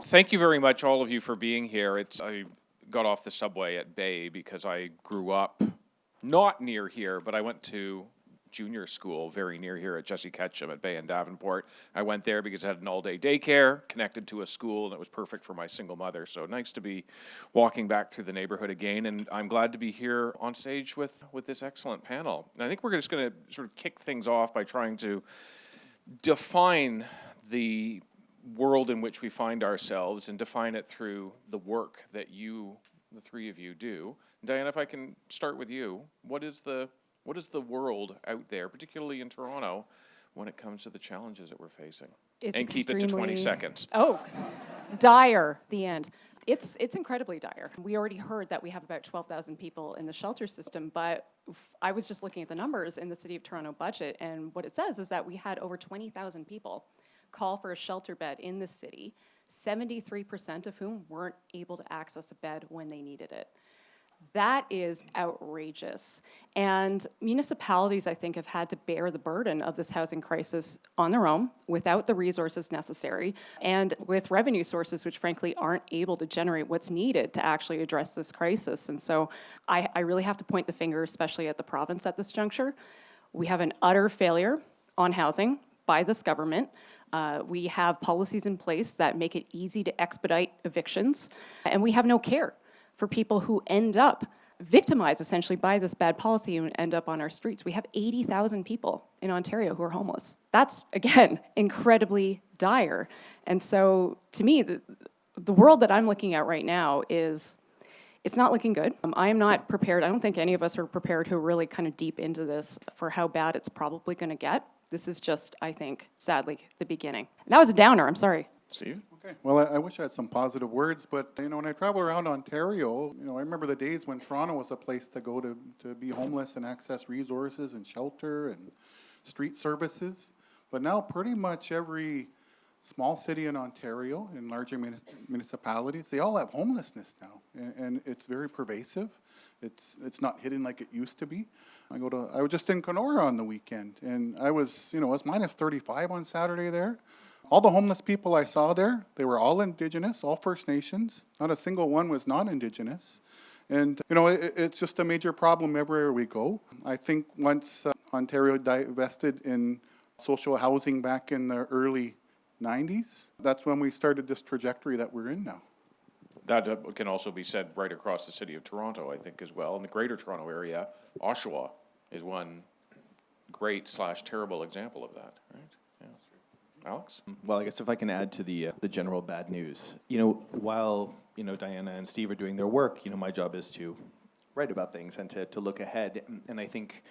Thank you very much, all of you, for being here. I got off the subway at Bay because I grew up not near here, but I went to junior school very near here at Jesse Ketchum at Bay and Davenport. I went there because it had an all-day daycare connected to a school, and it was perfect for my single mother. So nice to be walking back through the neighborhood again, and I'm glad to be here on stage with this excellent panel. And I think we're just going to sort of kick things off by trying to define the world in which we find ourselves and define it through the work that you, the three of you, do. Diana, if I can start with you, what is the world out there, particularly in Toronto, when it comes to the challenges that we're facing? And keep it to 20 seconds. Oh, dire, the end. It's incredibly dire. We already heard that we have about 12,000 people in the shelter system, but I was just looking at the numbers in the City of Toronto budget, and what it says is that we had over 20,000 people call for a shelter bed in the city, 73% of whom weren't able to access a bed when they needed it. That is outrageous. And municipalities, I think, have had to bear the burden of this housing crisis on their own without the resources necessary and with revenue sources which frankly aren't able to generate what's needed to actually address this crisis. And so I really have to point the finger, especially at the province at this juncture. We have an utter failure on housing by this government. We have policies in place that make it easy to expedite evictions, and we have no care for people who end up victimized essentially by this bad policy and end up on our streets. We have 80,000 people in Ontario who are homeless. That's, again, incredibly dire. And so to me, the world that I'm looking at right now is, it's not looking good. I am not prepared. I don't think any of us are prepared who are really kind of deep into this for how bad it's probably going to get. This is just, I think, sadly, the beginning. And that was a downer. I'm sorry. Steve? Okay. Well, I wish I had some positive words, but, when I travel around Ontario, I remember the days when Toronto was a place to go to be homeless and access resources and shelter and street services. But now pretty much every small city in Ontario and larger municipalities, they all have homelessness now, and it's very pervasive. It's not hidden like it used to be. I was just in Kenora on the weekend, and I was, it was minus 35 on Saturday there. All the homeless people I saw there, they were all Indigenous, all First Nations. Not a single one was non-Indigenous. And, it's just a major problem everywhere we go. I think once Ontario divested in social housing back in the early 90s, that's when we started this trajectory that we're in now. That can also be said right across the city of Toronto, I think, as well. In the greater Toronto area, Oshawa is one great/terrible example of that, right? Yeah. Alex? Well, I guess if I can add to the general bad news, while Diana and Steve are doing their work, my job is to write about things and to look ahead. And I think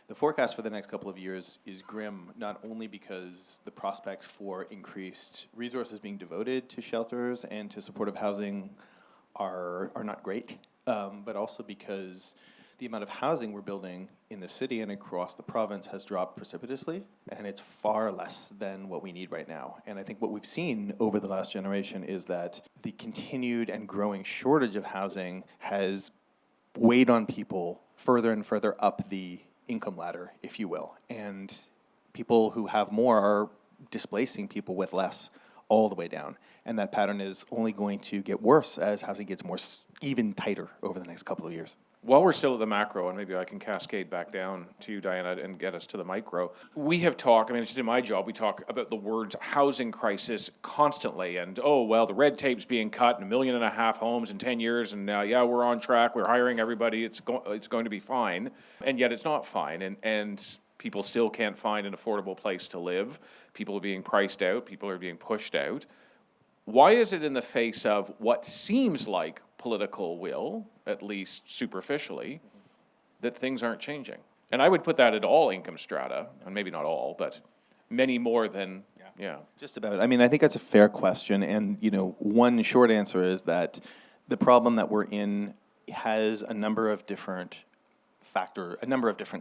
the forecast for the next couple of years is grim, not only because the prospects for increased resources being devoted to shelters and to supportive housing are not great, but also because the amount of housing we're building in the city and across the province has dropped precipitously, and it's far less than what we need right now. And I think what we've seen over the last generation is that the continued and growing shortage of housing has weighed on people further and further up the income ladder, if you will. And people who have more are displacing people with less all the way down. And that pattern is only going to get worse as housing gets more even tighter over the next couple of years. While we're still at the macro, and maybe I can cascade back down to you, Diana, and get us to the micro, we have talked, it's just in my job, we talk about the words housing crisis constantly, and the red tape's being cut, and 1.5 million homes in 10 years, and we're on track, we're hiring everybody, it's going to be fine, and yet it's not fine, and people still can't find an affordable place to live, people are being priced out, people are being pushed out. Why is it in the face of what seems like political will, at least superficially, that things aren't changing? And I would put that at all income strata, and maybe not all, but many more than, Just about. I think that's a fair question, and one short answer is that the problem that we're in has a number of different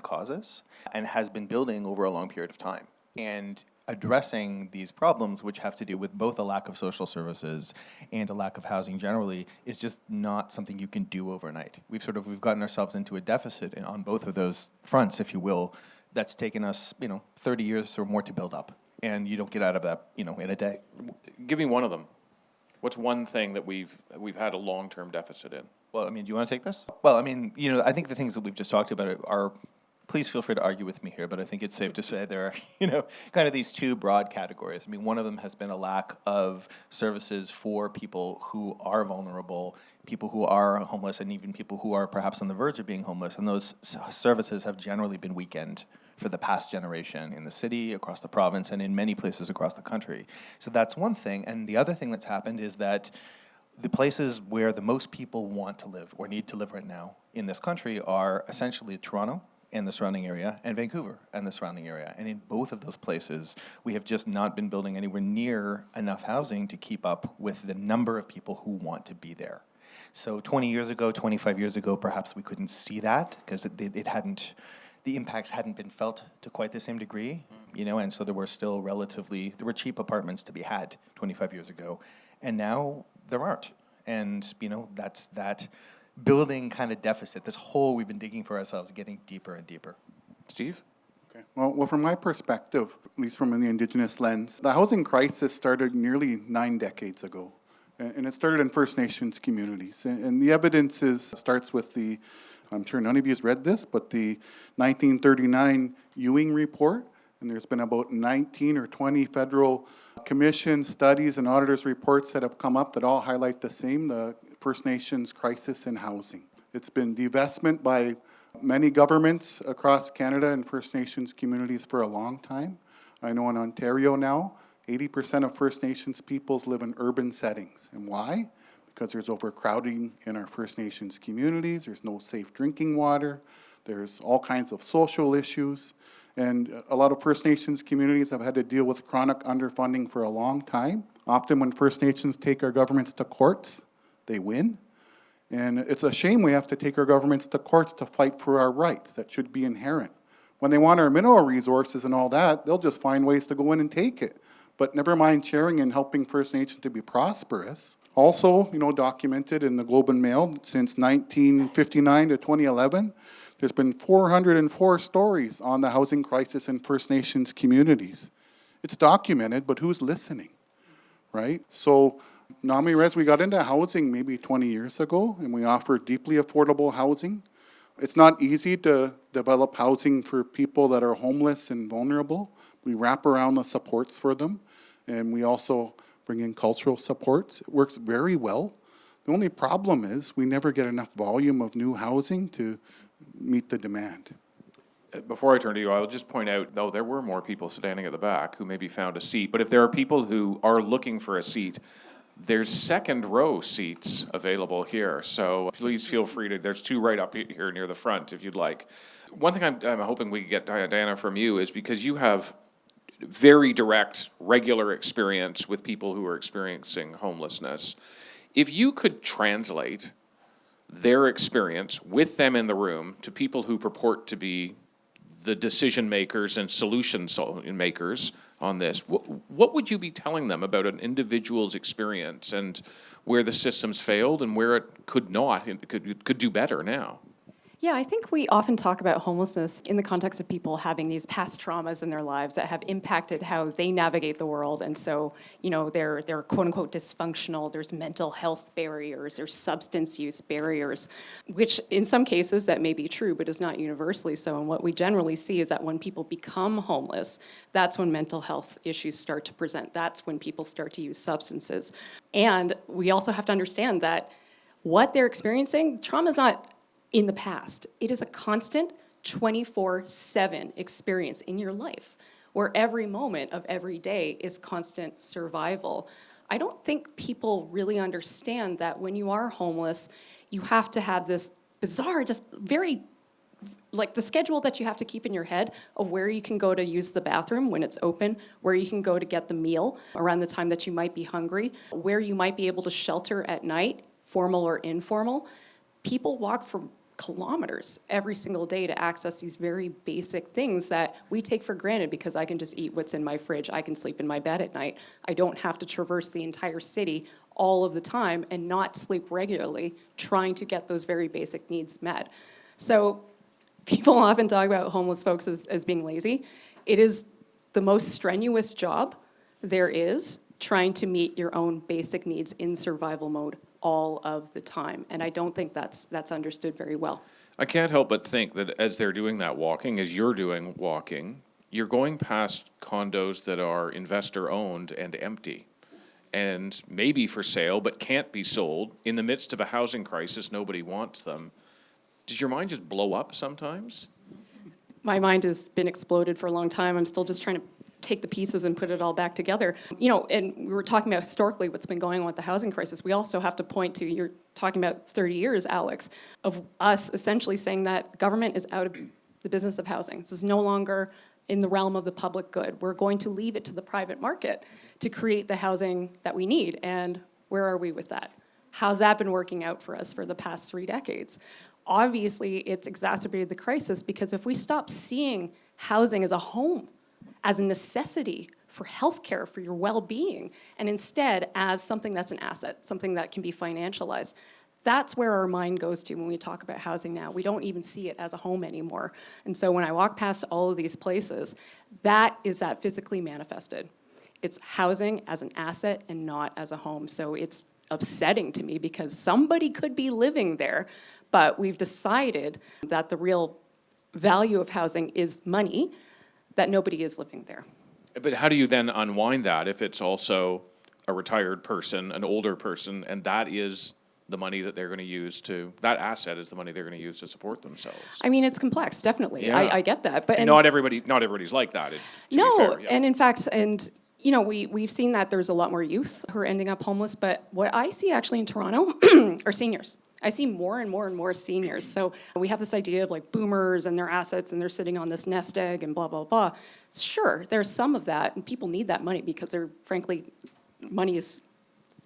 causes, and has been building over a long period of time. And addressing these problems, which have to do with both a lack of social services and a lack of housing generally, is just not something you can do overnight. We've gotten ourselves into a deficit on both of those fronts, if you will, that's taken us, 30 years or more to build up. And you don't get out of that, in a day. Give me one of them. What's one thing that we've had a long-term deficit in? Well, I mean, do you want to take this? Well, I mean, I think the things that we've just talked about are, please feel free to argue with me here, but I think it's safe to say there are, kind of these two broad categories. I mean, one of them has been a lack of services for people who are vulnerable, people who are homeless, and even people who are perhaps on the verge of being homeless. And those services have generally been weakened for the past generation in the city, across the province, and in many places across the country. So that's one thing. And the other thing that's happened is that the places where the most people want to live or need to live right now in this country are essentially Toronto and the surrounding area, and Vancouver and the surrounding area. And in both of those places, we have just not been building anywhere near enough housing to keep up with the number of people who want to be there. So 20 years ago, 25 years ago, perhaps we couldn't see that because it hadn't, the impacts hadn't been felt to quite the same degree, and so there were still there were cheap apartments to be had 25 years ago. And now there aren't. And, that's that building kind of deficit, this hole we've been digging for ourselves, getting deeper and deeper. Steve? Okay. Well, from my perspective, at least from the Indigenous lens, the housing crisis started nearly 9 decades ago. And it started in First Nations communities. And the evidence starts with I'm sure none of you has read this, but the 1939 Ewing Report. And there's been about 19 or 20 federal commission studies and auditors' reports that have come up that all highlight the same, the First Nations crisis in housing. It's been divestment by many governments across Canada and First Nations communities for a long time. I know in Ontario now, 80% of First Nations peoples live in urban settings. And why? Because there's overcrowding in our First Nations communities, there's no safe drinking water, there's all kinds of social issues. And a lot of First Nations communities have had to deal with chronic underfunding for a long time. Often when First Nations take our governments to courts, they win. And it's a shame we have to take our governments to courts to fight for our rights. That should be inherent. When they want our mineral resources and all that, they'll just find ways to go in and take it. But never mind sharing and helping First Nations to be prosperous. Also, documented in the Globe and Mail since 1959 to 2011, there's been 404 stories on the housing crisis in First Nations communities. It's documented, but who's listening, right? So, Nami Res, we got into housing maybe 20 years ago, and we offer deeply affordable housing. It's not easy to develop housing for people that are homeless and vulnerable. We wrap around the supports for them, and we also bring in cultural supports. It works very well. The only problem is we never get enough volume of new housing to meet the demand. Before I turn to you, I'll just point out, though, there were more people standing at the back who maybe found a seat. But if there are people who are looking for a seat, there's second row seats available here. So please feel free to, there's 2 right up here near the front if you'd like. One thing I'm hoping we get, Diana, from you is because you have very direct, regular experience with people who are experiencing homelessness. If you could translate their experience with them in the room to people who purport to be the decision makers and solution makers on this, what would you be telling them about an individual's experience and where the system's failed and where it could not, and could do better now? Yeah, I think we often talk about homelessness in the context of people having these past traumas in their lives that have impacted how they navigate the world. And so, they're quote unquote dysfunctional. There's mental health barriers, there's substance use barriers, which in some cases that may be true, but is not universally so. And what we generally see is that when people become homeless, that's when mental health issues start to present. That's when people start to use substances. And we also have to understand that what they're experiencing, trauma is not in the past. It is a constant 24/7 experience in your life where every moment of every day is constant survival. I don't think people really understand that when you are homeless, you have to have this bizarre, just very, like the schedule that you have to keep in your head of where you can go to use the bathroom when it's open, where you can go to get the meal around the time that you might be hungry, where you might be able to shelter at night, formal or informal. People walk for kilometers every single day to access these very basic things that we take for granted because I can just eat what's in my fridge. I can sleep in my bed at night. I don't have to traverse the entire city all of the time and not sleep regularly trying to get those very basic needs met. So people often talk about homeless folks as being lazy. It is the most strenuous job there is trying to meet your own basic needs in survival mode all of the time. And I don't think that's understood very well. I can't help but think that as they're doing that walking, as you're doing walking, you're going past condos that are investor-owned and empty, and maybe for sale, but can't be sold. In the midst of a housing crisis, nobody wants them. Does your mind just blow up sometimes? My mind has been exploded for a long time. I'm still just trying to take the pieces and put it all back together. And we were talking about historically what's been going on with the housing crisis. We also have to point to, you're talking about 30 years, Alex, of us essentially saying that government is out of the business of housing. This is no longer in the realm of the public good. We're going to leave it to the private market to create the housing that we need. And where are we with that? How's that been working out for us for the past 3 decades? Obviously, it's exacerbated the crisis because if we stop seeing housing as a home, as a necessity for healthcare, for your well-being, and instead as something that's an asset, something that can be financialized, that's where our mind goes to when we talk about housing now. We don't even see it as a home anymore. And so when I walk past all of these places, that physically manifested. It's housing as an asset and not as a home. So it's upsetting to me because somebody could be living there, but we've decided that the real value of housing is money, that nobody is living there. But how do you then unwind that if it's also a retired person, an older person, and that is the money that they're going to use that asset is the money they're going to use to support themselves? I mean, it's complex, definitely. Yeah. I get that. But and not everybody's like that, to be fair. Yeah. And in fact, we've seen that there's a lot more youth who are ending up homeless, but what I see actually in Toronto are seniors. I see more and more and more seniors. So we have this idea of like boomers and their assets and they're sitting on this nest egg and blah, blah, blah. Sure, there's some of that and people need that money because money is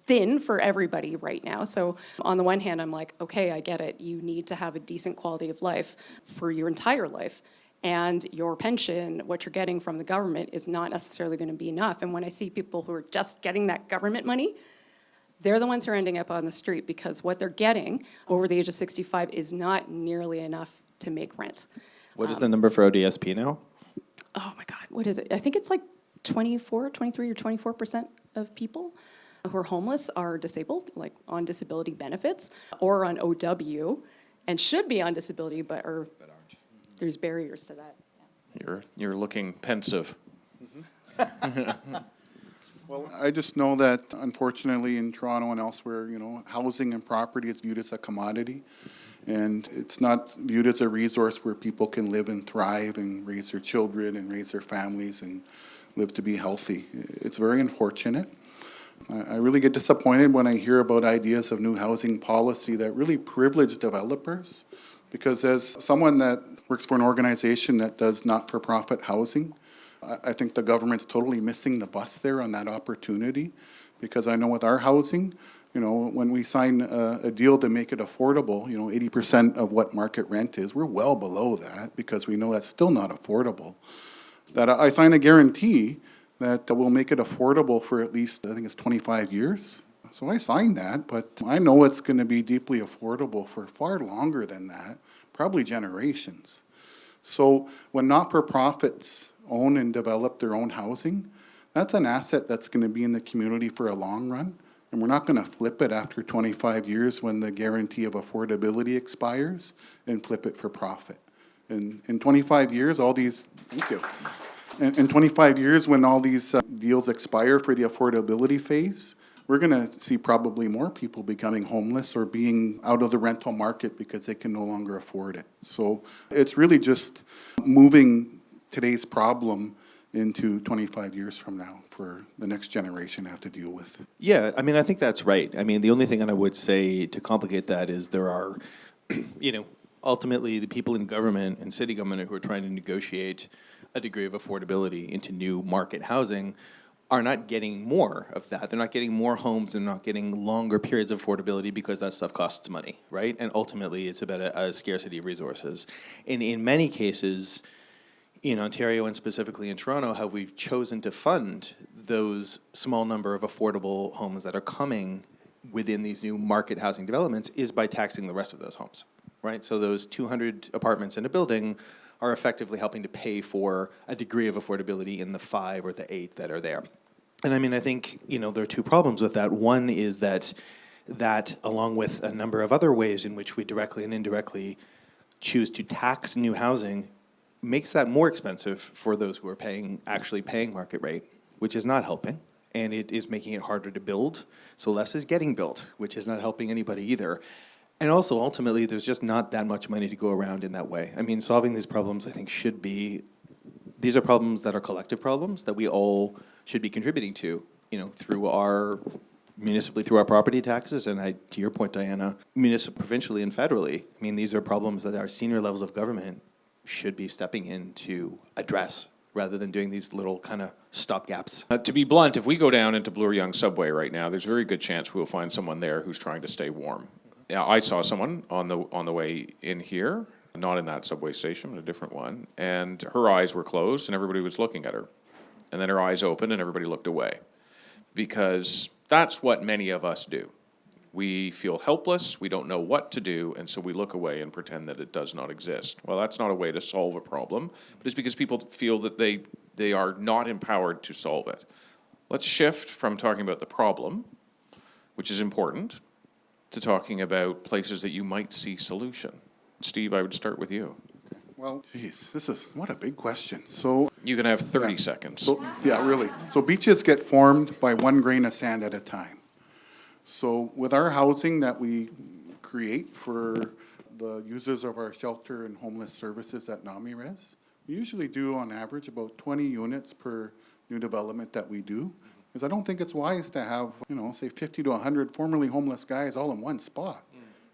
thin for everybody right now. So on the one hand, I'm like, okay, I get it. You need to have a decent quality of life for your entire life. And your pension, what you're getting from the government is not necessarily going to be enough. And when I see people who are just getting that government money, they're the ones who are ending up on the street because what they're getting over the age of 65 is not nearly enough to make rent. What is the number for ODSP now? Oh my God, what is it? I think it's like 23 or 24% of people who are homeless are disabled, like on disability benefits or on OW, and should be on disability, but aren't. There's barriers to that. Yeah. You're looking pensive. Well, I just know that unfortunately in Toronto and elsewhere, housing and property is viewed as a commodity. And it's not viewed as a resource where people can live and thrive and raise their children and raise their families and live to be healthy. It's very unfortunate. I really get disappointed when I hear about ideas of new housing policy that really privilege developers. Because as someone that works for an organization that does not-for-profit housing, I think the government's totally missing the bus there on that opportunity. Because I know with our housing, when we sign a deal to make it affordable, 80% of what market rent is, we're well below that because we know that's still not affordable. That I sign a guarantee that will make it affordable for at least, I think it's 25 years. So I signed that, but I know it's going to be deeply affordable for far longer than that, probably generations. So when not-for-profits own and develop their own housing, that's an asset that's going to be in the community for a long run. And we're not going to flip it after 25 years when the guarantee of affordability expires and flip it for profit. And in 25 years, thank you. In 25 years, when all these deals expire for the affordability phase, we're going to see probably more people becoming homeless or being out of the rental market because they can no longer afford it. So it's really just moving today's problem into 25 years from now for the next generation to have to deal with. Yeah, I think that's right. The only thing that I would say to complicate that is there are, ultimately the people in government and city government who are trying to negotiate a degree of affordability into new market housing are not getting more of that. They're not getting more homes. They're not getting longer periods of affordability because that stuff costs money, right? And ultimately, it's about a scarcity of resources. And in many cases, in Ontario and specifically in Toronto, how we've chosen to fund those small number of affordable homes that are coming within these new market housing developments is by taxing the rest of those homes, right? So those 200 apartments in a building are effectively helping to pay for a degree of affordability in the 5 or the 8 that are there. And I mean, I think, there are two problems with that. One is that along with a number of other ways in which we directly and indirectly choose to tax new housing, makes that more expensive for those who are actually paying market rate, which is not helping. And it is making it harder to build. So less is getting built, which is not helping anybody either. And also, ultimately, there's just not that much money to go around in that way. I mean, solving these problems, I think, these are problems that are collective problems that we all should be contributing to, municipally through our property taxes, and to your point, Diana, provincially and federally. I mean, these are problems that our senior levels of government should be stepping in to address, rather than doing these little kind of stopgaps. To be blunt, if we go down into Bloor-Young subway right now, there's a very good chance we'll find someone there who's trying to stay warm. Yeah, I saw someone on the way in here, not in that subway station, but a different one, and her eyes were closed and everybody was looking at her. And then her eyes opened and everybody looked away. Because that's what many of us do. We feel helpless, we don't know what to do, and so we look away and pretend that it does not exist. Well, that's not a way to solve a problem, but it's because people feel that they are not empowered to solve it. Let's shift from talking about the problem, which is important, to talking about places that you might see solution. Steve, I would start with you. Well, geez, what a big question. So You can have 30 seconds. So, yeah, really. So beaches get formed by one grain of sand at a time. So with our housing that we create for the users of our shelter and homeless services at NAMI-RES, we usually do on average about 20 units per new development that we do. Because I don't think it's wise to have, say 50 to 100 formerly homeless guys all in one spot,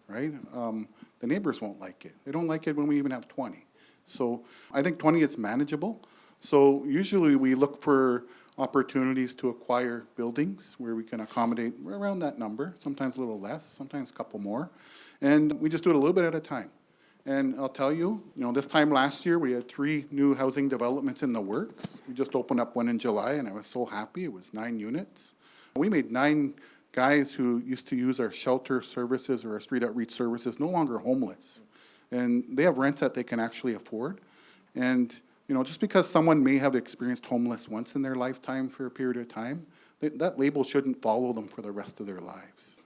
right? The neighbors won't like it. They don't like it when we even have 20. So I think 20 is manageable. So usually we look for opportunities to acquire buildings where we can accommodate around that number, sometimes a little less, sometimes a couple more. And we just do it a little bit at a time. And I'll tell you, this time last year we had 3 new housing developments in the works. We just opened up one in July and I was so happy. It was 9 units. We made 9 guys who used to use our shelter services or our street outreach services no longer homeless. And they have rents that they can actually afford. And just because someone may have experienced homeless once in their lifetime for a period of time, that label shouldn't follow them for the rest of their lives.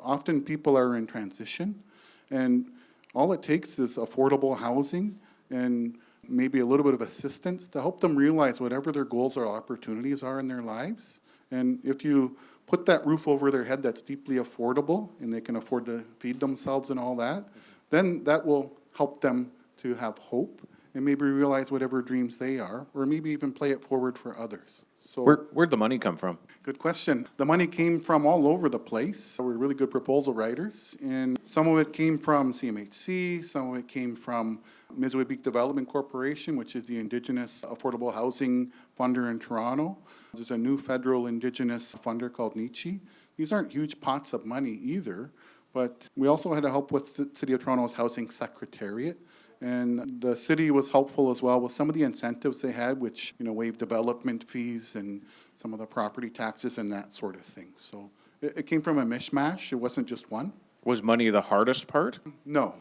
Often people are in transition, and all it takes is affordable housing and maybe a little bit of assistance to help them realize whatever their goals or opportunities are in their lives. And if you put that roof over their head that's deeply affordable and they can afford to feed themselves and all that, then that will help them to have hope and maybe realize whatever dreams they are, or maybe even play it forward for others. So Where'd the money come from? good question. The money came from all over the place. We're really good proposal writers, and some of it came from CMHC, some of it came from Missouri Development Corporation, which is the Indigenous Affordable Housing Funder in Toronto. There's a new federal Indigenous funder called NICHI. These aren't huge pots of money either, but we also had to help with the City of Toronto's Housing Secretariat. And the city was helpful as well with some of the incentives they had, which, waived development fees and some of the property taxes and that sort of thing. So it came from a mishmash. It wasn't just one. Was money the hardest part? No.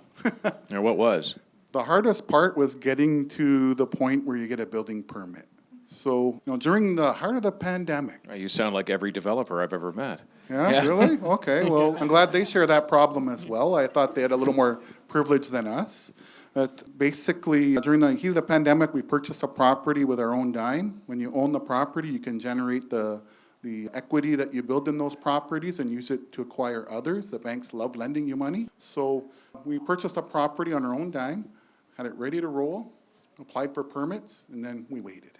Or what was? The hardest part was getting to the point where you get a building permit. So, during the heart of the pandemic. You sound like every developer I've ever met. Yeah, really? Okay, well, I'm glad they share that problem as well. I thought they had a little more privilege than us. But basically, during the heat of the pandemic, we purchased a property with our own dime. When you own the property, you can generate the equity that you build in those properties and use it to acquire others. The banks love lending you money. So we purchased a property on our own dime, had it ready to roll, applied for permits, and then we waited.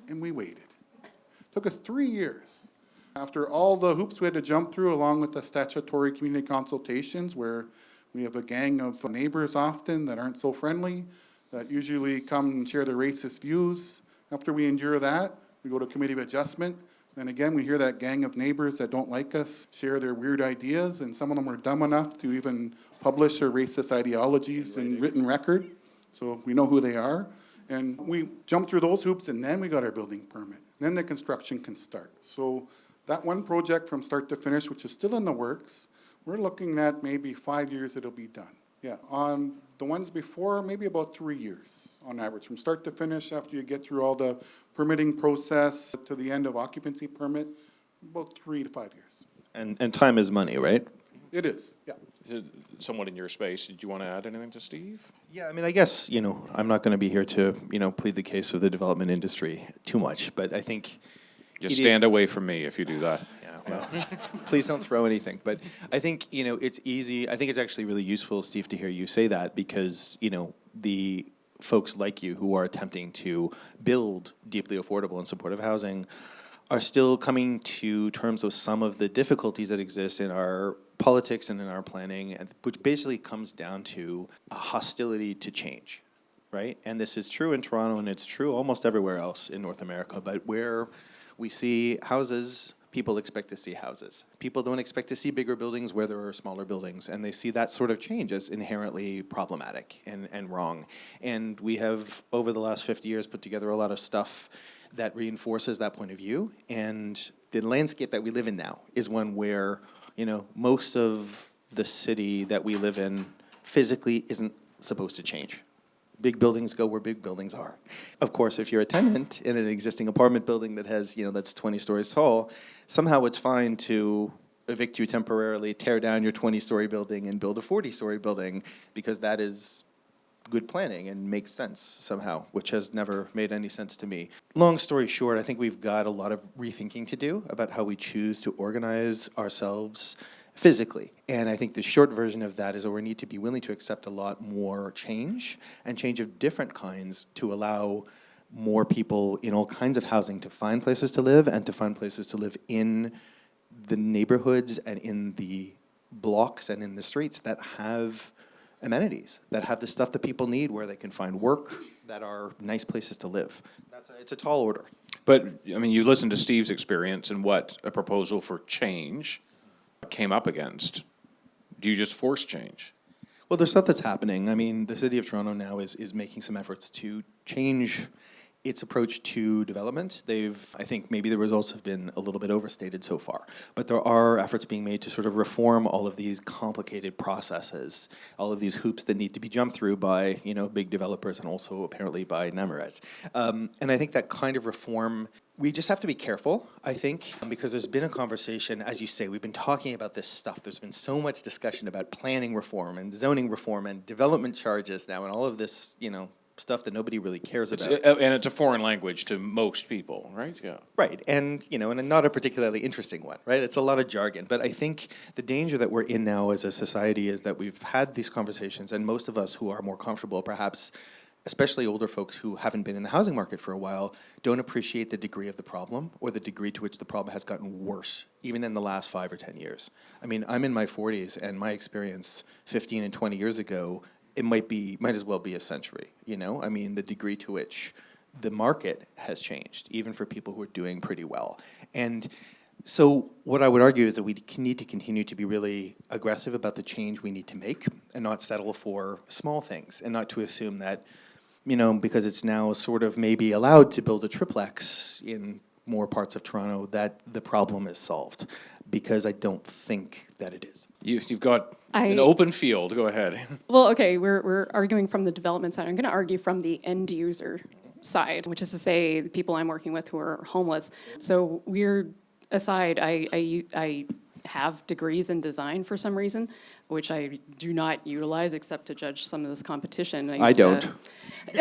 And we waited. It took us 3 years. After all the hoops we had to jump through, along with the statutory community consultations, where we have a gang of neighbors often that aren't so friendly, that usually come and share their racist views. After we endure that, we go to committee of adjustment. Then again, we hear that gang of neighbors that don't like us share their weird ideas, and some of them are dumb enough to even publish their racist ideologies in written record. So we know who they are. And we jumped through those hoops, and then we got our building permit. Then the construction can start. So that one project from start to finish, which is still in the works, we're looking at maybe 5 years it'll be done. Yeah, on The ones before, maybe about 3 years on average, from start to finish, after you get through all the permitting process to the end of occupancy permit, about 3 to 5 years. And time is money, right? It is, yeah. Is it somewhat in your space? Did you want to add anything to Steve? Yeah, I mean, I guess, I'm not going to be here to, plead the case of the development industry too much, but I think Just it stand is- away from me if you do that. Yeah, well, please don't throw anything. But I think, it's easy. I think it's actually really useful, Steve, to hear you say that because, the folks like you who are attempting to build deeply affordable and supportive housing are still coming to terms with some of the difficulties that exist in our politics and in our planning, which basically comes down to a hostility to change, right? And this is true in Toronto, and it's true almost everywhere else in North America, but where we see houses, people expect to see houses. People don't expect to see bigger buildings where there are smaller buildings, and they see that sort of change as inherently problematic and wrong. And we have, over the last 50 years, put together a lot of stuff that reinforces that point of view. And the landscape that we live in now is one where, most of the city that we live in physically isn't supposed to change. Big buildings go where big buildings are. Of course, if you're a tenant in an existing apartment building that has, that's 20 stories tall, somehow it's fine to evict you temporarily, tear down your 20-story building and build a 40-story building because that is good planning and makes sense somehow, which has never made any sense to me. Long story short, I think we've got a lot of rethinking to do about how we choose to organize ourselves physically. And I think the short version of that is that we need to be willing to accept a lot more change, and change of different kinds, to allow more people in all kinds of housing to find places to live, and to find places to live in the neighborhoods and in the blocks and in the streets that have amenities, that have the stuff that people need, where they can find work, that are nice places to live. It's a tall order. But, I mean, you listened to Steve's experience and what a proposal for change came up against. Do you just force change? Well, there's stuff that's happening. I mean, the City of Toronto now is making some efforts to change its approach to development. I think maybe the results have been a little bit overstated so far, but there are efforts being made to sort of reform all of these complicated processes, all of these hoops that need to be jumped through by, big developers, and also apparently by NAMRES. And I think that kind of reform, we just have to be careful, I think, because there's been a conversation, as you say, we've been talking about this stuff. There's been so much discussion about planning reform and zoning reform and development charges now, and all of this, stuff that nobody really cares about. And it's a foreign language to most people, right? Yeah. Right, and and not a particularly interesting one, right? It's a lot of jargon, but I think the danger that we're in now as a society is that we've had these conversations, and most of us who are more comfortable, perhaps, especially older folks who haven't been in the housing market for a while, don't appreciate the degree of the problem, or the degree to which the problem has gotten worse, even in the last 5 or 10 years. I mean, I'm in my 40s, and my experience 15 and 20 years ago, it might as well be a century, I mean, the degree to which the market has changed, even for people who are doing pretty well. And so what I would argue is that we need to continue to be really aggressive about the change we need to make, and not settle for small things, and not to assume that, because it's now sort of maybe allowed to build a triplex in more parts of Toronto, that the problem is solved, because I don't think that it is. You've got an open field. Go ahead. Well, okay, we're arguing from the development side. I'm going to argue from the end user side, which is to say the people I'm working with who are homeless. So we're aside, I have degrees in design for some reason, which I do not utilize except to judge some of this competition. I don't.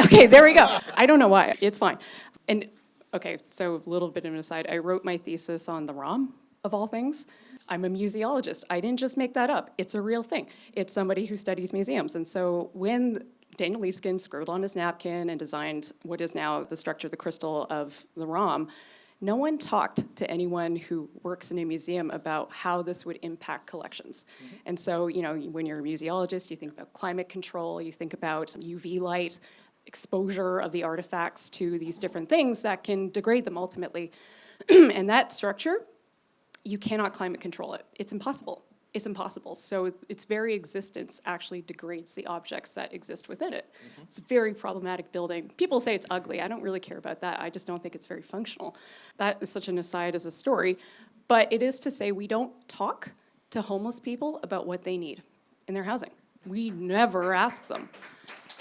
Okay, there we go. I don't know why. It's fine. And okay, so a little bit of an aside. I wrote my thesis on the ROM, of all things. I'm a museologist. I didn't just make that up. It's a real thing. It's somebody who studies museums. And so when Daniel Leafskin scribbled on his napkin and designed what is now the structure, the crystal of the ROM, no one talked to anyone who works in a museum about how this would impact collections. Mm-hmm. And so, when you're a museologist, you think about climate control, you think about UV light, exposure of the artifacts to these different things that can degrade them ultimately. And that structure, you cannot climate control it. It's impossible. It's impossible. So its very existence actually degrades the objects that exist within it. Mm-hmm. It's a very problematic building. People say it's ugly. I don't really care about that. I just don't think it's very functional. That is such an aside as a story. But it is to say we don't talk to homeless people about what they need in their housing. We never ask them.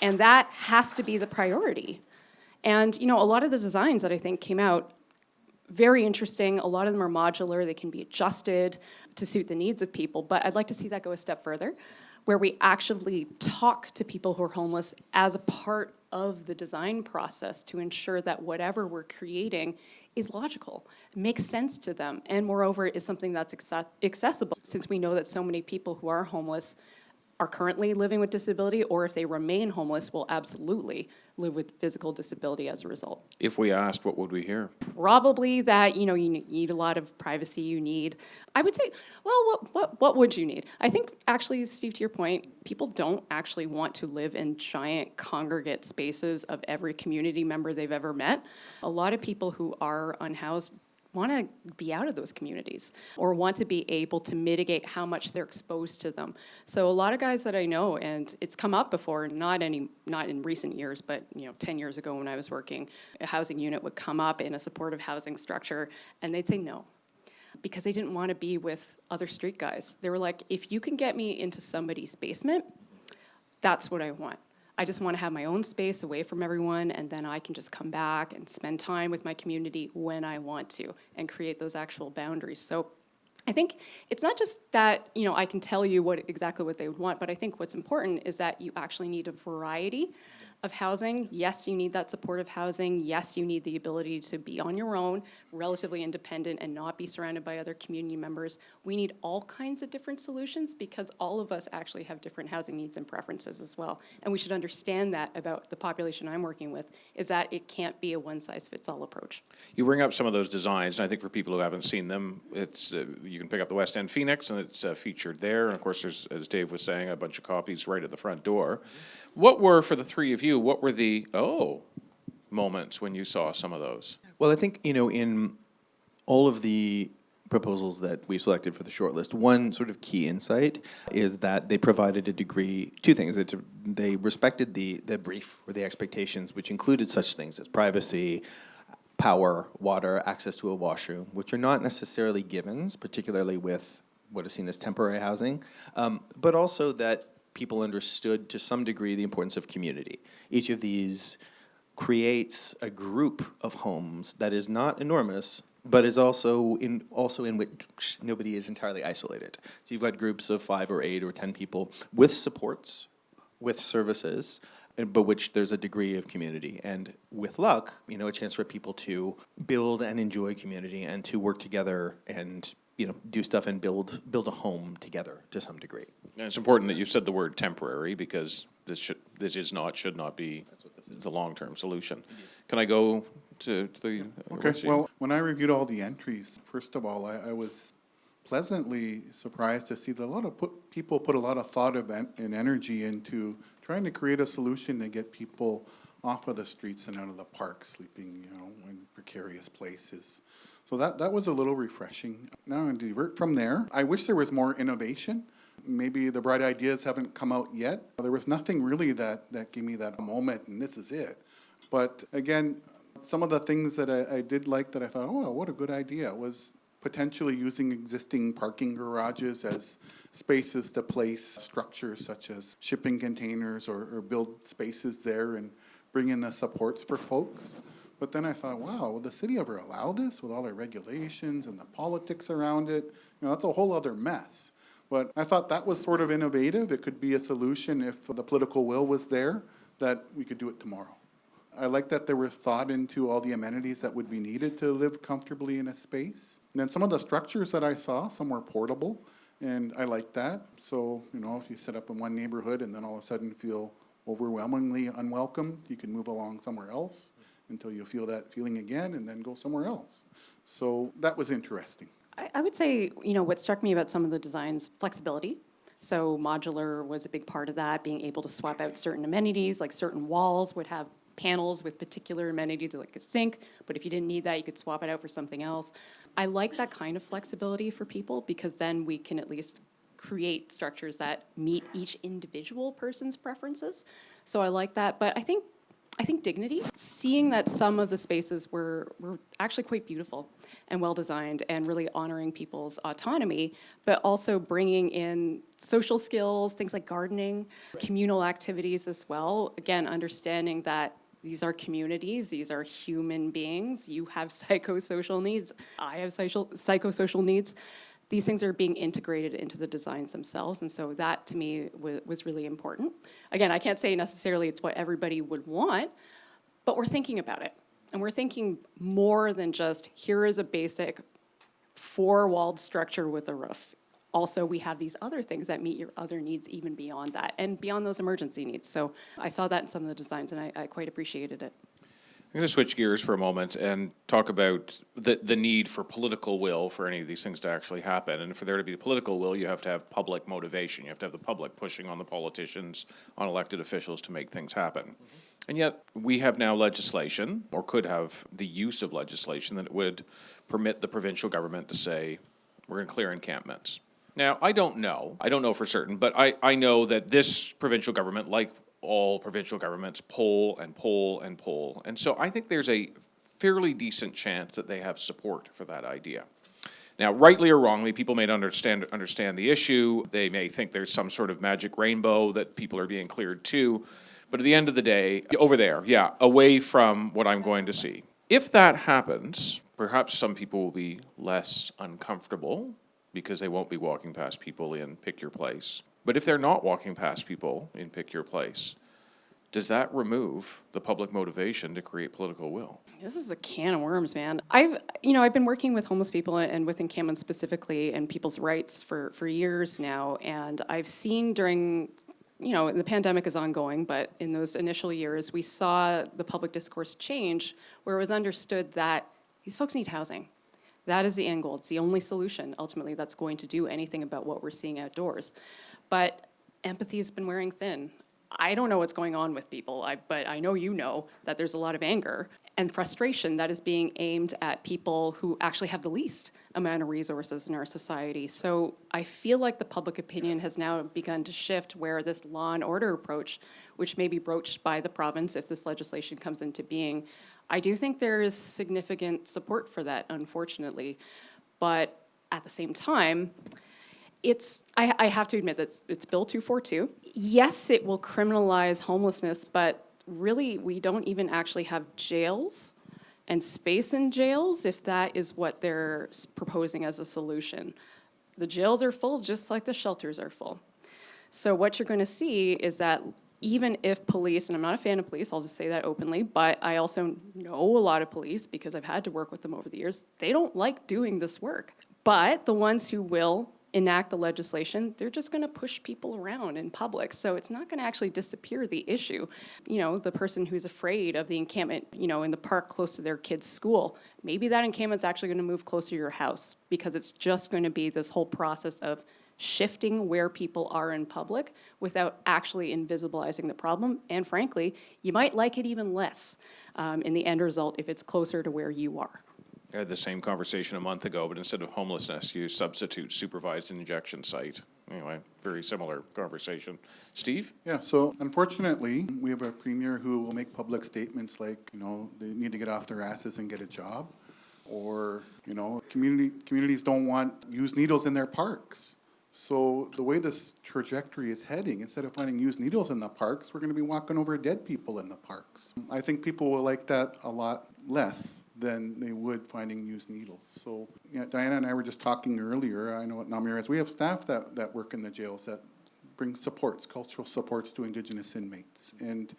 And that has to be the priority. And, a lot of the designs that I think came out, very interesting. A lot of them are modular. They can be adjusted to suit the needs of people. But I'd like to see that go a step further, where we actually talk to people who are homeless as a part of the design process to ensure that whatever we're creating is logical, makes sense to them, and moreover is something that's accessible, since we know that so many people who are homeless are currently living with disability, or if they remain homeless, will absolutely live with physical disability as a result. If we asked, what would we hear? Probably that, you need a lot of privacy, I would say, well, what would you need? I think, actually, Steve, to your point, people don't actually want to live in giant congregate spaces of every community member they've ever met. A lot of people who are unhoused want to be out of those communities or want to be able to mitigate how much they're exposed to them. So a lot of guys that I know, and it's come up before, not in recent years, but 10 years ago when I was working, a housing unit would come up in a supportive housing structure and they'd say no, because they didn't want to be with other street guys. They were like, if you can get me into somebody's basement, that's what I want. I just want to have my own space away from everyone, and then I can just come back and spend time with my community when I want to and create those actual boundaries. So I think it's not just that, I can tell you exactly what they would want, but I think what's important is that you actually need a variety of housing. Yes, you need that supportive housing. Yes, you need the ability to be on your own, relatively independent, and not be surrounded by other community members. We need all kinds of different solutions because all of us actually have different housing needs and preferences as well. And we should understand that about the population I'm working with, is that it can't be a one-size-fits-all approach. You bring up some of those designs, and I think for people who haven't seen them, it's you can pick up the West End Phoenix, and it's featured there. And of course, there's, as Dave was saying, a bunch of copies right at the front door. What were, for the three of you, what were the moments when you saw some of those? Well, I think, in all of the proposals that we've selected for the shortlist, one sort of key insight is that they provided a degree, two things. They respected the brief or the expectations, which included such things as privacy, power, water, access to a washroom, which are not necessarily givens, particularly with what is seen as temporary housing, but also that people understood to some degree the importance of community. Each of these creates a group of homes that is not enormous, but is also in which nobody is entirely isolated. So you've got groups of 5 or 8 or 10 people with supports, with services, but which there's a degree of community. And with luck, a chance for people to build and enjoy community and to work together and do stuff and build a home together to some degree. And it's important that you said the word temporary, because this should not be the long-term solution. Can I go to the... Okay, well, when I reviewed all the entries, first of all, I was pleasantly surprised to see that a lot of people put a lot of thought and energy into trying to create a solution to get people off of the streets and out of the park, sleeping, in precarious places. So that was a little refreshing. Now I'm going to divert from there. I wish there was more innovation. Maybe the bright ideas haven't come out yet. There was nothing really that gave me that moment, and this is it. But again, some of the things that I did like that I thought, oh, what a good idea, was potentially using existing parking garages as spaces to place structures such as shipping containers or build spaces there and bring in the supports for folks. But then I thought, wow, will the city ever allow this with all their regulations and the politics around it? That's a whole other mess. But I thought that was sort of innovative. It could be a solution if the political will was there, that we could do it tomorrow. I like that there was thought into all the amenities that would be needed to live comfortably in a space. And then some of the structures that I saw, some were portable, and I like that. So, if you set up in one neighborhood and then all of a sudden feel overwhelmingly unwelcome, you can move along somewhere else until you feel that feeling again and then go somewhere else. So that was interesting. I would say, what struck me about some of the designs, flexibility. So modular was a big part of that, being able to swap out certain amenities, like certain walls would have panels with particular amenities like a sink, but if you didn't need that, you could swap it out for something else. I like that kind of flexibility for people, because then we can at least create structures that meet each individual person's preferences. So I like that, but I think I think dignity, seeing that some of the spaces were actually quite beautiful and well-designed and really honoring people's autonomy, but also bringing in social skills, things like gardening, communal activities as well. Again, understanding that these are communities, these are human beings. You have psychosocial needs, I have psychosocial needs. These things are being integrated into the designs themselves, and so that to me was really important. Again, I can't say necessarily it's what everybody would want, but we're thinking about it. And we're thinking more than just, here is a basic four-walled structure with a roof. Also, we have these other things that meet your other needs even beyond that, and beyond those emergency needs. So I saw that in some of the designs, and I quite appreciated it. I'm going to switch gears for a moment and talk about the need for political will for any of these things to actually happen. And for there to be political will, you have to have public motivation. You have to have the public pushing on the politicians, on elected officials to make things happen. Mm-hmm. And yet we have now legislation, or could have the use of legislation, that would permit the provincial government to say, we're going to clear encampments. Now, I don't know for certain, but I know that this provincial government, like all provincial governments, poll and poll and poll. And so I think there's a fairly decent chance that they have support for that idea. Now, rightly or wrongly, people may not understand the issue. They may think there's some sort of magic rainbow that people are being cleared to. But at the end of the day, over there, yeah, away from what I'm going to see. If that happens, perhaps some people will be less uncomfortable because they won't be walking past people in Pick Your Place. But if they're not walking past people in Pick Your Place, does that remove the public motivation to create political will? This is a can of worms, man. I've been working with homeless people and with encampments specifically and people's rights for years now. And I've seen during, the pandemic is ongoing, but in those initial years, we saw the public discourse change where it was understood that these folks need housing. That is the end goal. It's the only solution, ultimately, that's going to do anything about what we're seeing outdoors. But empathy has been wearing thin. I don't know what's going on with people, but I know that there's a lot of anger and frustration that is being aimed at people who actually have the least amount of resources in our society. So I feel like the public opinion has now begun to shift where this law and order approach, which may be broached by the province if this legislation comes into being, I do think there is significant support for that, unfortunately. But at the same time, I have to admit that it's Bill 242. Yes, it will criminalize homelessness, but really we don't even actually have jails and space in jails if that is what they're proposing as a solution. The jails are full just like the shelters are full. So what you're going to see is that even if police, and I'm not a fan of police, I'll just say that openly, but I also know a lot of police because I've had to work with them over the years, they don't like doing this work. But the ones who will enact the legislation, they're just going to push people around in public. So it's not going to actually disappear the issue. The person who's afraid of the encampment, in the park close to their kid's school, maybe that encampment's actually going to move closer to your house because it's just going to be this whole process of shifting where people are in public without actually invisibilizing the problem. And frankly, you might like it even less in the end result if it's closer to where you are. I had the same conversation a month ago, but instead of homelessness, you substitute supervised injection site. Anyway, very similar conversation. Steve? Yeah, so unfortunately, we have a premier who will make public statements like, they need to get off their asses and get a job. Or, communities don't want used needles in their parks. So the way this trajectory is heading, instead of finding used needles in the parks, we're going to be walking over dead people in the parks. I think people will like that a lot less than they would finding used needles. So Diana and I were just talking earlier. I know at Namires we have staff that work in the jails that bring supports, cultural supports to Indigenous inmates. And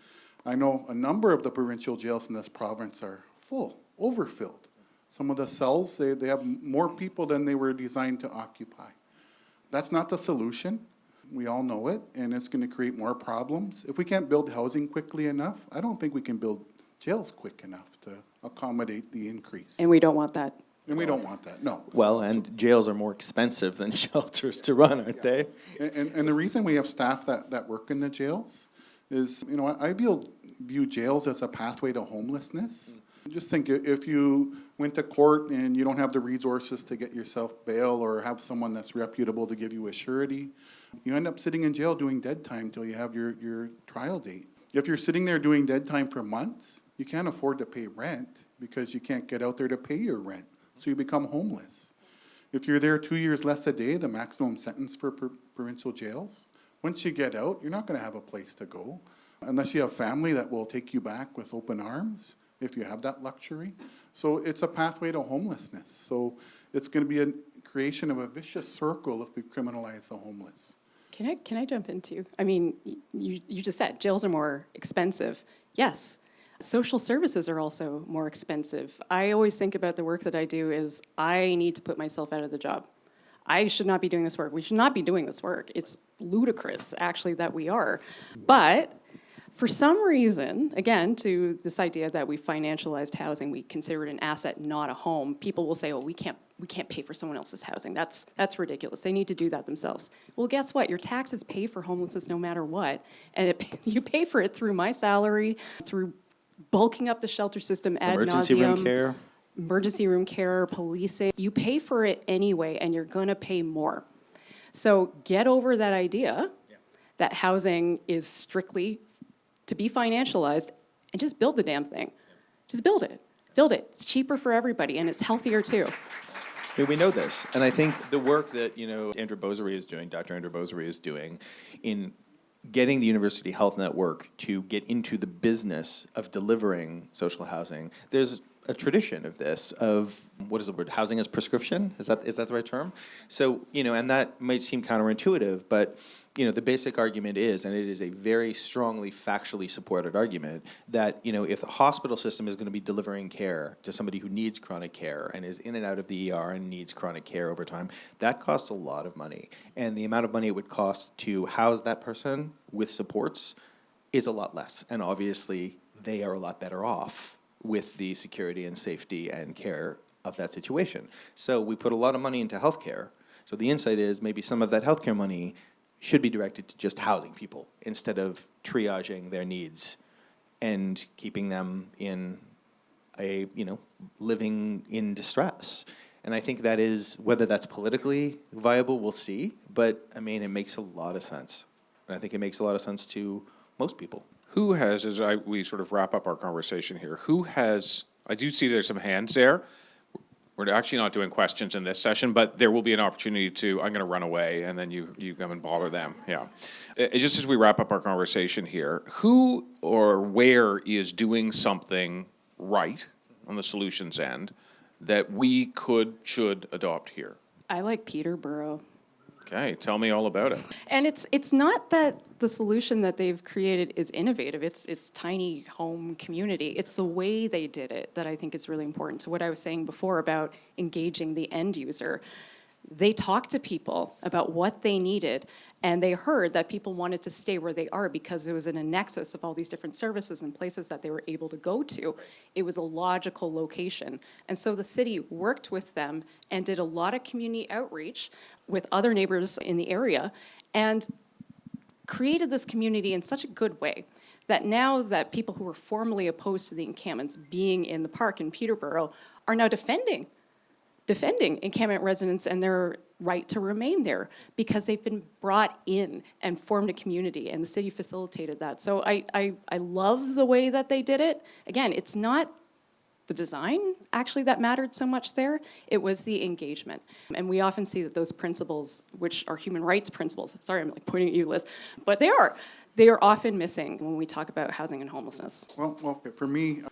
I know a number of the provincial jails in this province are full, overfilled. Some of the cells, they have more people than they were designed to occupy. That's not the solution. We all know it, and it's going to create more problems. If we can't build housing quickly enough, I don't think we can build jails quick enough to accommodate the increase. And we don't want that. And we don't want that, no. Well, and jails are more expensive than shelters to run, aren't they? And the reason we have staff that work in the jails is, I view jails as a pathway to homelessness. Just think, if you went to court and you don't have the resources to get yourself bail or have someone that's reputable to give you a surety, you end up sitting in jail doing dead time till you have your trial date. If you're sitting there doing dead time for months, you can't afford to pay rent because you can't get out there to pay your rent. So you become homeless. If you're there 2 years less a day, the maximum sentence for provincial jails, once you get out, you're not going to have a place to go unless you have family that will take you back with open arms, if you have that luxury. So it's a pathway to homelessness. So it's going to be a creation of a vicious circle if we criminalize the homeless. Can I jump into? I mean, you just said jails are more expensive. Yes. Social services are also more expensive. I always think about the work that I do is I need to put myself out of the job. I should not be doing this work. We should not be doing this work. It's ludicrous, actually, that we are. But for some reason, again, to this idea that we financialized housing, we consider it an asset, not a home, people will say, oh, we can't pay for someone else's housing. That's ridiculous. They need to do that themselves. Well, guess what? Your taxes pay for homelessness no matter what. And you pay for it through my salary, through bulking up the shelter system ad Emergency room nauseum, care. emergency room care, policing. You pay for it anyway, and you're going to pay more. So get over that idea that housing is strictly to be financialized, and just build the damn thing. Just build it. Build it. It's cheaper for everybody, and it's healthier too. I mean, we know this, and I think the work that Andrew Bozery is doing, Dr. Andrew Bozery is doing, in getting the University Health Network to get into the business of delivering social housing. There's a tradition of this, of, what is the word, housing as prescription? Is that the right term? So, and that might seem counterintuitive, but, the basic argument is, and it is a very strongly factually supported argument, that, if the hospital system is going to be delivering care to somebody who needs chronic care and is in and out of the ER and needs chronic care over time, that costs a lot of money. And the amount of money it would cost to house that person with supports is a lot less. And obviously, they are a lot better off with the security and safety and care of that situation. So we put a lot of money into healthcare. So the insight is maybe some of that healthcare money should be directed to just housing people instead of triaging their needs and keeping them in a, living in distress. And I think that is, whether that's politically viable, we'll see. But, it makes a lot of sense. And I think it makes a lot of sense to most people. Who has, we sort of wrap up our conversation here, I do see there's some hands there. We're actually not doing questions in this session, but there will be an opportunity I'm going to run away, and then you come and bother them. Yeah. Just as we wrap up our conversation here, who or where is doing something right on the solutions end that we should adopt here? I like Peterborough. Okay, tell me all about it. And it's not that the solution that they've created is innovative. It's tiny home community. It's the way they did it that I think is really important. To what I was saying before about engaging the end user. They talked to people about what they needed, and they heard that people wanted to stay where they are because it was in a nexus of all these different services and places that they were able to go to. It was a logical location. And so the city worked with them and did a lot of community outreach with other neighbors in the area and created this community in such a good way that now that people who were formerly opposed to the encampments being in the park in Peterborough are now defending encampment residents and their right to remain there because they've been brought in and formed a community, and the city facilitated that. So I love the way that they did it. Again, it's not the design actually that mattered so much there. It was the engagement. And we often see that those principles, which are human rights principles, sorry, I'm like pointing at you, Liz, but they are often missing when we talk about housing and homelessness. Well, for me,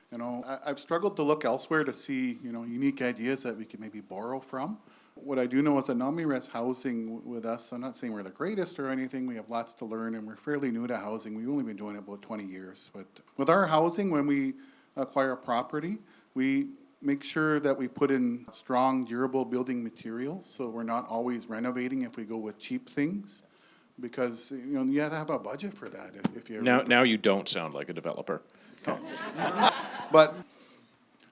I've struggled to look elsewhere to see, unique ideas that we could maybe borrow from. What I do know is that non-res housing with us, I'm not saying we're the greatest or anything, we have lots to learn, and we're fairly new to housing. We've only been doing it about 20 years. But with our housing, when we acquire property, we make sure that we put in strong, durable building materials, so we're not always renovating if we go with cheap things, because you have to have a budget for that. If you now you don't sound like a developer. But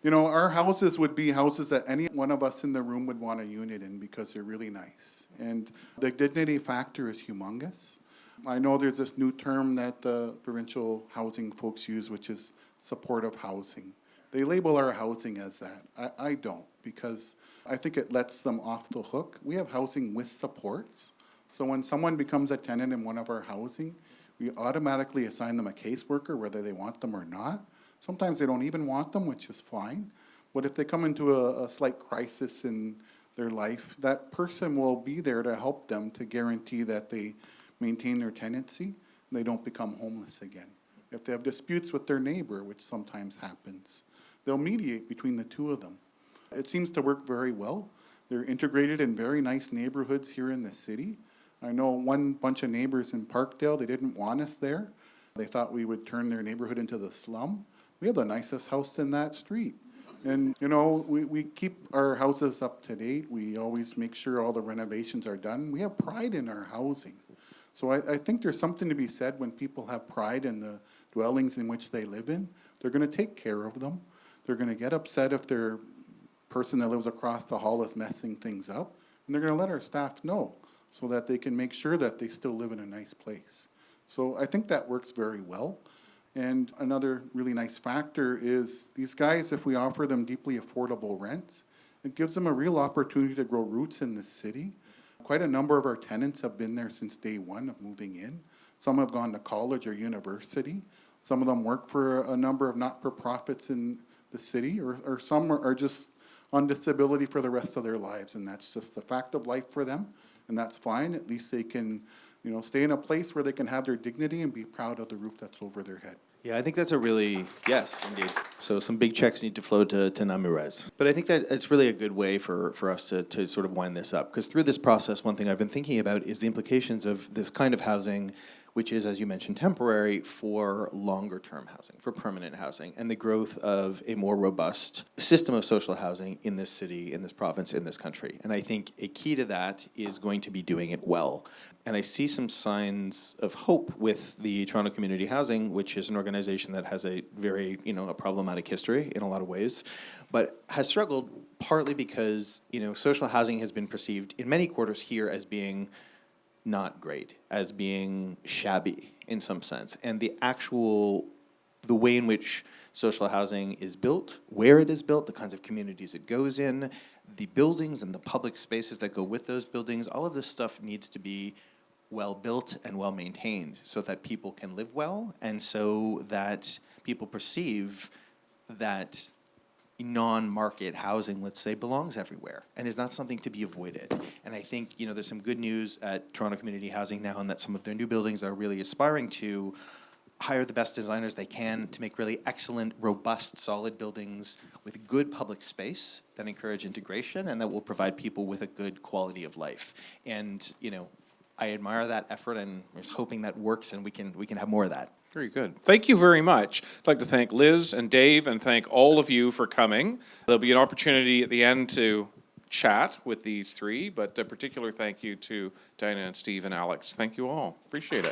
our houses would be houses that any one of us in the room would want a unit in because they're really nice, and the dignity factor is humongous. I know there's this new term that the provincial housing folks use, which is supportive housing. They label our housing as that. I don't, because I think it lets them off the hook. We have housing with supports. So when someone becomes a tenant in one of our housing, we automatically assign them a caseworker, whether they want them or not. Sometimes they don't even want them, which is fine. But if they come into a slight crisis in their life, that person will be there to help them to guarantee that they maintain their tenancy and they don't become homeless again. If they have disputes with their neighbor, which sometimes happens, they'll mediate between the two of them. It seems to work very well. They're integrated in very nice neighborhoods here in the city. I know one bunch of neighbors in Parkdale, they didn't want us there. They thought we would turn their neighborhood into the slum. We have the nicest house in that street. And, you know, we keep our houses up to date. We always make sure all the renovations are done. We have pride in our housing. So I think there's something to be said when people have pride in the dwellings in which they live in. They're going to take care of them. They're going to get upset if their person that lives across the hall is messing things up. And they're going to let our staff know so that they can make sure that they still live in a nice place. So I think that works very well. And another really nice factor is these guys, if we offer them deeply affordable rents, it gives them a real opportunity to grow roots in the city. Quite a number of our tenants have been there since day one of moving in. Some have gone to college or university. Some of them work for a number of not-for-profits in the city, or some are just on disability for the rest of their lives, and that's just a fact of life for them, and that's fine. At least they can, you know, stay in a place where they can have their dignity and be proud of the roof that's over their head. Yeah, I think that's a really, yes, indeed. So some big checks need to flow to Namurez. But I think that it's really a good way for us to sort of wind this up. Because through this process, one thing I've been thinking about is the implications of this kind of housing, which is, as you mentioned, temporary, for longer-term housing, for permanent housing, and the growth of a more robust system of social housing in this city, in this province, in this country. And I think a key to that is going to be doing it well. And I see some signs of hope with the Toronto Community Housing, which is an organization that has a very, a problematic history in a lot of ways, but has struggled partly because, social housing has been perceived in many quarters here as being not great, as being shabby in some sense. And the way in which social housing is built, where it is built, the kinds of communities it goes in, the buildings and the public spaces that go with those buildings, all of this stuff needs to be well built and well maintained so that people can live well and so that people perceive that non-market housing, let's say, belongs everywhere and is not something to be avoided. And I think, there's some good news at Toronto Community Housing now, and that some of their new buildings are really aspiring to hire the best designers they can to make really excellent, robust, solid buildings with good public space that encourage integration and that will provide people with a good quality of life. And, I admire that effort, and I was hoping that works and we can have more of that. Very good. Thank you very much. I'd like to thank Liz and Dave and thank all of you for coming. There'll be an opportunity at the end to chat with these three, but a particular thank you to Diana and Steve and Alex. Thank you all. Appreciate it.